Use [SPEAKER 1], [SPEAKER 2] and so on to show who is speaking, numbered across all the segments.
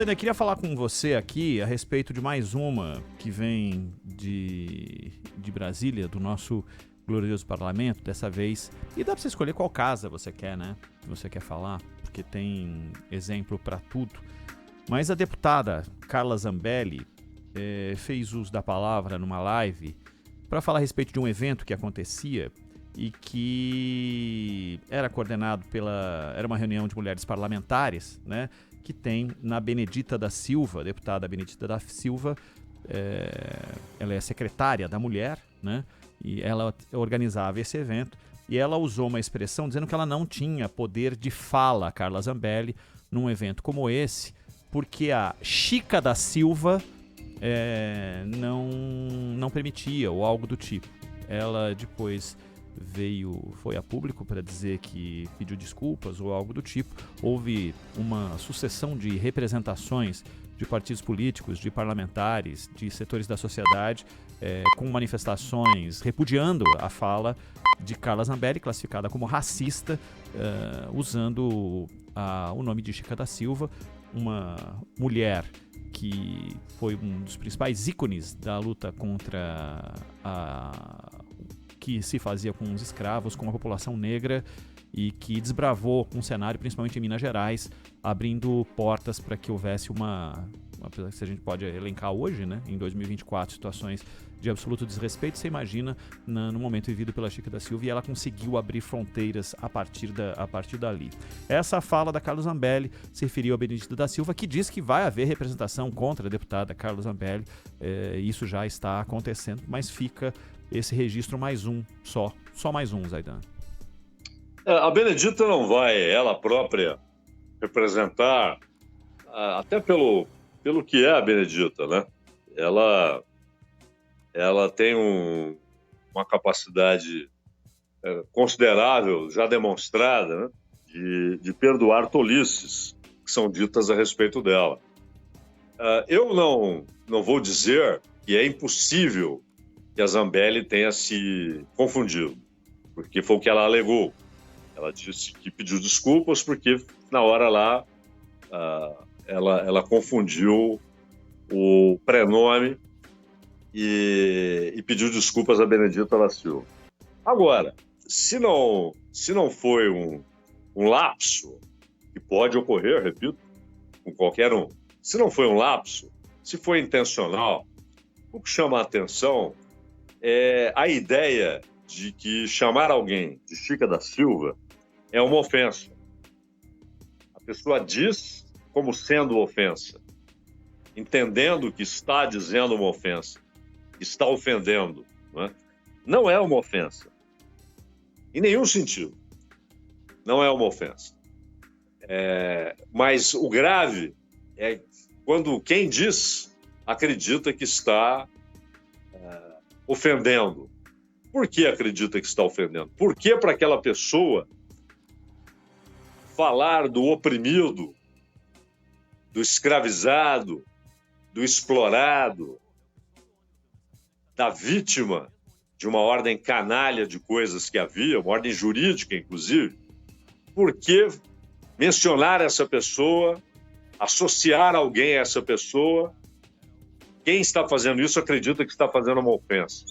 [SPEAKER 1] Eu queria falar com você aqui a respeito de mais uma que vem de Brasília, do nosso glorioso parlamento, dessa vez. E dá pra você escolher qual casa você quer, né? Que você quer falar, porque tem exemplo pra tudo. Mas a deputada Carla Zambelli fez uso da palavra numa live para falar a respeito de um evento que acontecia e que era coordenado era uma reunião de mulheres parlamentares, né? Que tem na Benedita da Silva, deputada Benedita da Silva, ela é secretária da mulher, né? E ela organizava esse evento e ela usou uma expressão dizendo que ela não tinha poder de fala, Carla Zambelli, num evento como esse, porque a Chica da Silva não permitia, ou algo do tipo. Ela depois foi a público para dizer que pediu desculpas ou algo do tipo. Houve uma sucessão de representações de partidos políticos, de parlamentares, de setores da sociedade, com manifestações repudiando a fala de Carla Zambelli, classificada como racista, usando o nome de Chica da Silva, uma mulher que foi um dos principais ícones da luta contra que se fazia com os escravos, com a população negra, e que desbravou um cenário, principalmente em Minas Gerais, abrindo portas para que houvesse apesar que a gente pode elencar hoje, né, em 2024, situações de absoluto desrespeito. Você imagina no momento vivido pela Chica da Silva, e ela conseguiu abrir fronteiras a partir dali. Essa fala da Carla Zambelli se referiu a Benedita da Silva, que diz que vai haver representação contra a deputada Carla Zambelli. Isso já está acontecendo, mas fica esse registro mais um, só mais um, Zaidan.
[SPEAKER 2] A Benedita não vai, ela própria, representar, até pelo que é a Benedita, né? Ela tem uma capacidade considerável, já demonstrada, né? de perdoar tolices que são ditas a respeito dela. Eu não vou dizer que é impossível que a Zambelli tenha se confundido, porque foi o que ela alegou. Ela disse que pediu desculpas porque, na hora lá, ela confundiu o prenome e pediu desculpas a Benedita da Silva. Agora, se não foi um lapso, que pode ocorrer, repito, com qualquer um, se não foi um lapso, se foi intencional, o que chama a atenção é a ideia de que chamar alguém de Chica da Silva é uma ofensa. A pessoa diz como sendo ofensa, entendendo que está dizendo uma ofensa, está ofendendo. Não é uma ofensa. Em nenhum sentido. Não é uma ofensa. Mas o grave é quando quem diz acredita que está ofendendo. Por que acredita que está ofendendo? Por que para aquela pessoa falar do oprimido, do escravizado, do explorado, da vítima de uma ordem canalha de coisas que havia, uma ordem jurídica, inclusive, por que mencionar essa pessoa, associar alguém a essa pessoa? Quem está fazendo isso acredita que está fazendo uma ofensa.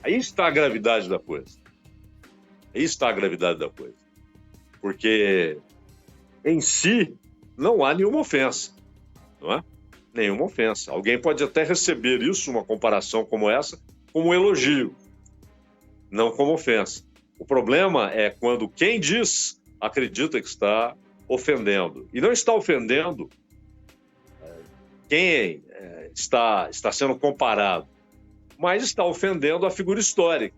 [SPEAKER 2] Aí está a gravidade da coisa. Porque, em si, não há nenhuma ofensa. Não é? Nenhuma ofensa. Alguém pode até receber isso, uma comparação como essa, como um elogio, não como ofensa. O problema é quando quem diz acredita que está ofendendo. E não está ofendendo quem está sendo comparado, mas está ofendendo a figura histórica,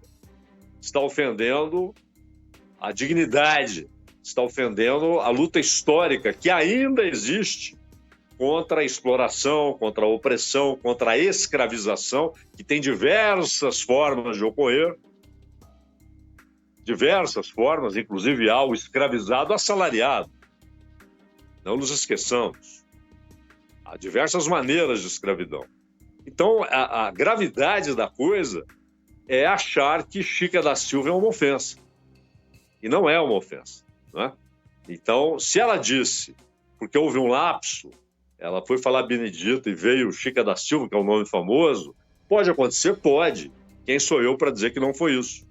[SPEAKER 2] está ofendendo a dignidade, está ofendendo a luta histórica que ainda existe contra a exploração, contra a opressão, contra a escravização, que tem diversas formas de ocorrer, diversas formas, inclusive há o escravizado assalariado. Não nos esqueçamos. Há diversas maneiras de escravidão. Então, a gravidade da coisa é achar que Chica da Silva é uma ofensa. E não é uma ofensa. Não é? Então, se ela disse, porque houve um lapso, ela foi falar Benedita e veio Chica da Silva, que é um nome famoso. Pode acontecer? Pode. Quem sou eu para dizer que não foi isso?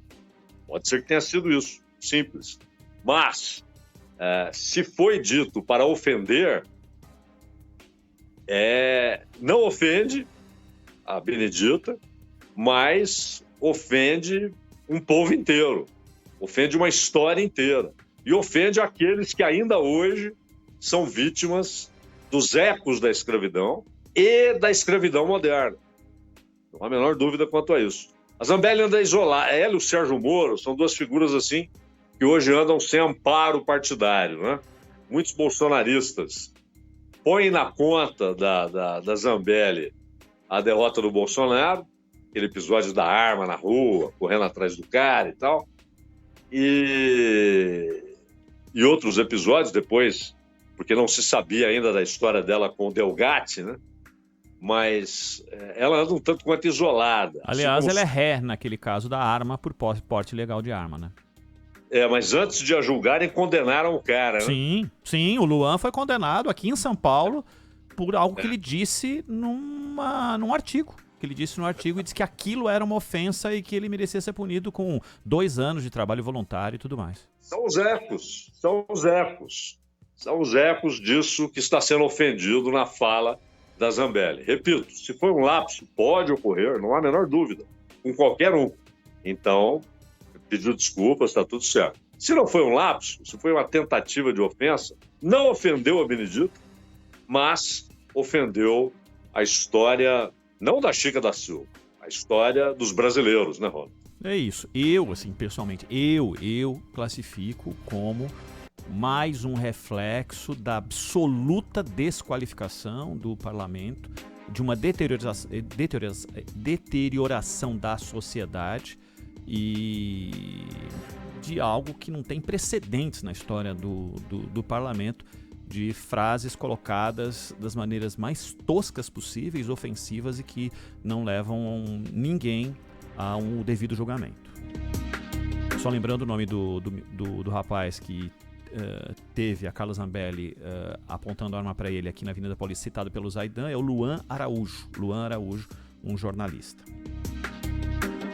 [SPEAKER 2] Pode ser que tenha sido isso. Simples. Mas, se foi dito para ofender, não ofende a Benedita, mas ofende um povo inteiro, ofende uma história inteira e ofende aqueles que ainda hoje são vítimas dos ecos da escravidão e da escravidão moderna. Não há a menor dúvida quanto a isso. A Zambelli anda isolada. Ela e o Sérgio Moro são duas figuras assim que hoje andam sem amparo partidário, né? Muitos bolsonaristas põem na conta da Zambelli a derrota do Bolsonaro, aquele episódio da arma na rua, correndo atrás do cara e tal, e outros episódios depois, porque não se sabia ainda da história dela com o Delgatti, né? Mas ela anda um tanto quanto isolada.
[SPEAKER 1] Aliás, ela é ré naquele caso da arma por porte ilegal de arma, né?
[SPEAKER 2] Mas antes de a julgarem, condenaram o cara, né?
[SPEAKER 1] Sim, o Luan foi condenado aqui em São Paulo por algo que ele disse num artigo. Que ele disse no artigo e disse que aquilo era uma ofensa e que ele merecia ser punido com 2 anos de trabalho voluntário e tudo mais.
[SPEAKER 2] São os ecos disso que está sendo ofendido na fala da Zambelli. Repito, se foi um lapso, pode ocorrer, não há a menor dúvida, com qualquer um. Então, pediu desculpas, está tudo certo. Se não foi um lapso, se foi uma tentativa de ofensa, não ofendeu a Benedita, mas ofendeu a história, não da Chica da Silva, a história dos brasileiros, né, Ronaldo?
[SPEAKER 1] É isso. Eu, assim, pessoalmente, eu classifico como mais um reflexo da absoluta desqualificação do parlamento, de uma deterioração da sociedade e de algo que não tem precedentes na história do parlamento, de frases colocadas das maneiras mais toscas possíveis, ofensivas e que não levam ninguém a um devido julgamento. Só lembrando o nome do rapaz que teve a Carla Zambelli apontando a arma para ele aqui na Avenida Paulista, citado pelo Zaidan, é o Luan Araújo, um jornalista.